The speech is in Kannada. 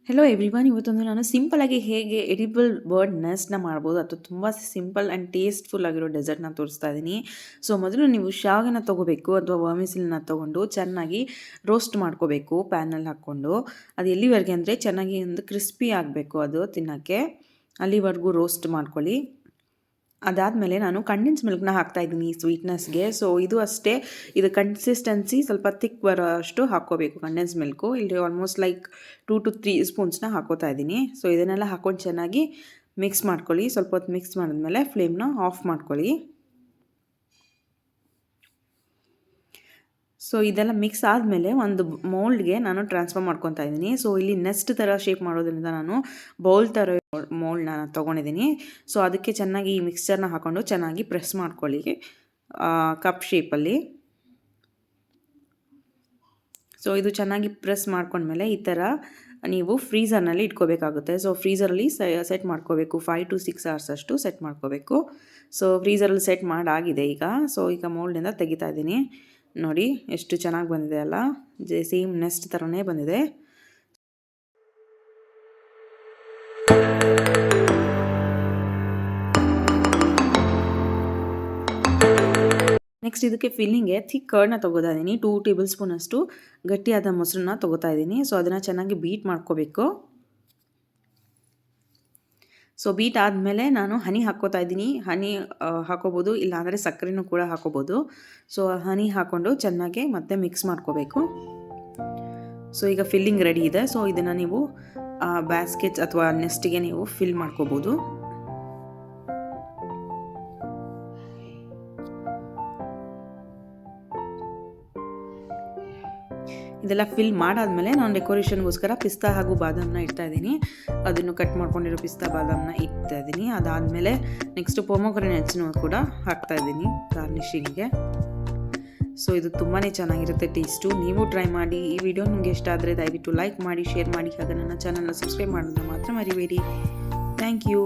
ಹೆಲೋ ಎವ್ರಿವನ್, ಇವತ್ತೊಂದು ನಾನು ಸಿಂಪಲಾಗಿ ಹೇಗೆ ಎಡಿಬಲ್ ಬರ್ಡ್ ನೆಸ್ಟ್ನ ಮಾಡ್ಬೋದು ಅಥವಾ ತುಂಬ ಸಿಂಪಲ್ ಆ್ಯಂಡ್ ಟೇಸ್ಟ್ಫುಲ್ ಆಗಿರೋ ಡೆಸರ್ಟ್ನ ತೋರಿಸ್ತಾ ಇದ್ದೀನಿ. ಸೊ ಮೊದಲು ನೀವು ಶಾವಿಗೆನ ತೊಗೋಬೇಕು ಅಥವಾ ವರ್ಮಿಸಿಲ್ನ ತೊಗೊಂಡು ಚೆನ್ನಾಗಿ ರೋಸ್ಟ್ ಮಾಡ್ಕೋಬೇಕು ಪ್ಯಾನಲ್ಲಿ ಹಾಕ್ಕೊಂಡು. ಅದು ಎಲ್ಲಿವರೆಗೆ ಅಂದರೆ ಚೆನ್ನಾಗಿ ಒಂದು ಕ್ರಿಸ್ಪಿ ಆಗಬೇಕು ಅದು ತಿನ್ನೋಕ್ಕೆ, ಅಲ್ಲಿವರೆಗೂ ರೋಸ್ಟ್ ಮಾಡ್ಕೊಳ್ಳಿ. ಅದಾದಮೇಲೆ ನಾನು ಕಂಡೆನ್ಸ್ ಮಿಲ್ಕ್ನ ಹಾಕ್ತಾಯಿದ್ದೀನಿ ಸ್ವೀಟ್ನೆಸ್ಗೆ. ಸೊ ಇದು ಅಷ್ಟೇ, ಇದು ಕನ್ಸಿಸ್ಟೆನ್ಸಿ ಸ್ವಲ್ಪ ತಿಕ್ ಬರೋ ಅಷ್ಟು ಹಾಕ್ಕೋಬೇಕು ಕಂಡೆನ್ಸ್ ಮಿಲ್ಕು. ಇಲ್ಲಿ ಆಲ್ಮೋಸ್ಟ್ ಲೈಕ್ 2 to 3 ಸ್ಪೂನ್ಸ್ನ ಹಾಕೋತಾ ಇದ್ದೀನಿ. ಸೊ ಇದನ್ನೆಲ್ಲ ಹಾಕ್ಕೊಂಡು ಚೆನ್ನಾಗಿ ಮಿಕ್ಸ್ ಮಾಡ್ಕೊಳ್ಳಿ. ಸ್ವಲ್ಪ ಹೊತ್ತು ಮಿಕ್ಸ್ ಮಾಡಿದ್ಮೇಲೆ ಫ್ಲೇಮ್ನ ಆಫ್ ಮಾಡ್ಕೊಳ್ಳಿ. ಸೊ ಇದೆಲ್ಲ ಮಿಕ್ಸ್ ಆದಮೇಲೆ ಒಂದು ಮೋಲ್ಡ್ಗೆ ನಾನು ಟ್ರಾನ್ಸ್ಫರ್ ಮಾಡ್ಕೊತಾ ಇದ್ದೀನಿ. ಸೊ ಇಲ್ಲಿ ನೆಸ್ಟ್ ಥರ ಶೇಪ್ ಮಾಡೋದ್ರಿಂದ ನಾನು ಬೌಲ್ ಥರ ಮೋಲ್ಡ್ನ ತೊಗೊಂಡಿದ್ದೀನಿ. ಸೊ ಅದಕ್ಕೆ ಚೆನ್ನಾಗಿ ಈ ಮಿಕ್ಸ್ಚರ್ನ ಹಾಕ್ಕೊಂಡು ಚೆನ್ನಾಗಿ ಪ್ರೆಸ್ ಮಾಡ್ಕೊಳ್ಳಿ ಕಪ್ ಶೇಪಲ್ಲಿ. ಸೊ ಇದು ಚೆನ್ನಾಗಿ ಪ್ರೆಸ್ ಮಾಡ್ಕೊಂಡ್ಮೇಲೆ ಈ ಥರ ನೀವು ಫ್ರೀಝರ್ನಲ್ಲಿ ಇಟ್ಕೋಬೇಕಾಗುತ್ತೆ. ಸೊ ಫ್ರೀಝರಲ್ಲಿ ಸೆಟ್ ಮಾಡ್ಕೋಬೇಕು, 5 to 6 hours ಅಷ್ಟು ಸೆಟ್ ಮಾಡ್ಕೋಬೇಕು. ಸೊ ಫ್ರೀಝರಲ್ಲಿ ಸೆಟ್ ಮಾಡಾಗಿದೆ ಈಗ. ಸೊ ಈಗ ಮೋಲ್ಡಿಂದ ತೆಗಿತಾ ಇದ್ದೀನಿ. ನೋಡಿ ಎಷ್ಟು ಚೆನ್ನಾಗಿ ಬಂದಿದೆ ಅಲ್ಲ, ಸೇಮ್ ನೆಸ್ಟ್ ಥರನೇ ಬಂದಿದೆ. ನೆಕ್ಸ್ಟ್ ಇದಕ್ಕೆ ಫಿಲ್ಲಿಂಗ್ಗೆ ಥಿಕ್ ಕರ್ಡ್ನ ತೊಗೋತಾ ಇದ್ದೀನಿ. 2 ಟೇಬಲ್ ಸ್ಪೂನ್ ಅಷ್ಟು ಗಟ್ಟಿಯಾದ ಮೊಸರನ್ನ ತೊಗೋತಾ ಇದ್ದೀನಿ. ಸೊ ಅದನ್ನು ಚೆನ್ನಾಗಿ ಬೀಟ್ ಮಾಡ್ಕೋಬೇಕು. ಸೊ ಬೀಟ್ ಆದಮೇಲೆ ನಾನು ಹನಿ ಹಾಕ್ಕೋತಾ ಇದ್ದೀನಿ. ಹನಿ ಹಾಕೋಬೋದು, ಇಲ್ಲಾಂದರೆ ಸಕ್ಕರೆನೂ ಕೂಡ ಹಾಕೋಬೋದು. ಸೊ ಹನಿ ಹಾಕ್ಕೊಂಡು ಚೆನ್ನಾಗಿ ಮತ್ತೆ ಮಿಕ್ಸ್ ಮಾಡ್ಕೋಬೇಕು. ಸೊ ಈಗ ಫಿಲ್ಲಿಂಗ್ ರೆಡಿ ಇದೆ. ಸೊ ಇದನ್ನು ನೀವು ಬ್ಯಾಸ್ಕೆಟ್ಸ್ ಅಥವಾ ನೆಸ್ಟಿಗೆ ನೀವು ಫಿಲ್ ಮಾಡ್ಕೋಬೋದು. ಇದೆಲ್ಲ ಫಿಲ್ ಮಾಡಾದಮೇಲೆ ನಾನು ಡೆಕೋರೇಷನ್ಗೋಸ್ಕರ ಪಿಸ್ತಾ ಹಾಗೂ ಬಾದಾಮನ್ನ ಇಡ್ತಾ ಇದ್ದೀನಿ. ಅದನ್ನು ಕಟ್ ಮಾಡ್ಕೊಂಡಿರೋ ಪಿಸ್ತಾ ಬಾದಾಮನ್ನ ಇಡ್ತಾ ಇದ್ದೀನಿ. ಅದಾದಮೇಲೆ ನೆಕ್ಸ್ಟ್ ಪೊಮೊಗ್ರೆನೇಟ್ಸ್ನೂ ಕೂಡ ಹಾಕ್ತಾ ಇದ್ದೀನಿ ಗಾರ್ನಿಷಿಂಗ್ಗೆ. ಸೊ ಇದು ತುಂಬಾ ಚೆನ್ನಾಗಿರುತ್ತೆ ಟೇಸ್ಟು. ನೀವು ಟ್ರೈ ಮಾಡಿ. ಈ ವಿಡಿಯೋ ನಿಮಗೆ ಇಷ್ಟ ಆದರೆ ದಯವಿಟ್ಟು ಲೈಕ್ ಮಾಡಿ, ಶೇರ್ ಮಾಡಿ, ಹಾಗೆ ನನ್ನ ಚಾನಲ್ನ ಸಬ್ಸ್ಕ್ರೈಬ್ ಮಾಡೋದನ್ನ ಮಾತ್ರ ಮರಿಬೇಡಿ. Thank you.